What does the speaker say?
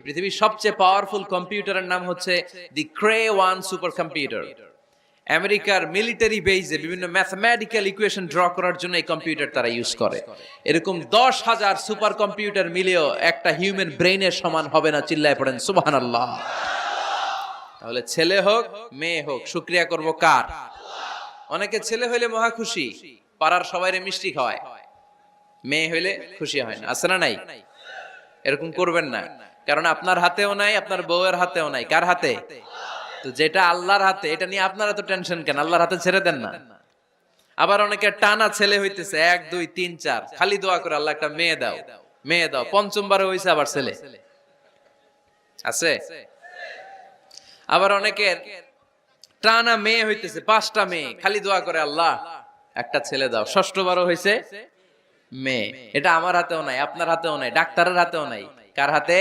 পৃথিবীর সবচেয়ে পাওয়ারফুল কম্পিউটারের নাম হচ্ছে দি ক্রে 1 সুপার কম্পিউটার। আমেরিকার মিলিটারি বেজে বিভিন্ন ম্যাথমেটিক্যাল ইকুয়েশন ড্র করার জন্য এই কম্পিউটার তারা ইউজ করে। এরকম 10,000 সুপার কম্পিউটার মিলেও একটা হিউম্যান ব্রেইনের সমান হবে না। চিল্লায় পড়েন সুবহানাল্লাহ। তাহলে ছেলে হোক মেয়ে হোক শুকরিয়া করব কার? অনেকে ছেলে হইলে মহা খুশি, পাড়ার সবাইরে মিষ্টি খাওয়ায়, মেয়ে হইলে খুশি হয় না। আছে না নাই? এরকম করবেন না, কারণ আপনার হাতেও নাই, আপনার বউয়ের হাতেও নাই। কার হাতে? তো যেটা আল্লাহর হাতে, এটা নিয়ে আপনারা তো টেনশন কেন? আল্লাহর হাতে ছেড়ে দেন না। আবার অনেকে টানা ছেলে হইতেছে 1 2 3 4, খালি দোয়া করে আল্লাহ একটা মেয়ে দাও, মেয়ে দাও। পঞ্চমবারে হইছে আবার ছেলে। আছে? আবার অনেকের টানা মেয়ে হইতেছে 5টা মেয়ে, খালি দোয়া করে আল্লাহ একটা ছেলে দাও। ষষ্ঠবারও হইছে মেয়ে। এটা আমার হাতেও নাই, আপনার হাতেও নাই, ডাক্তারের হাতেও নাই। কার হাতে?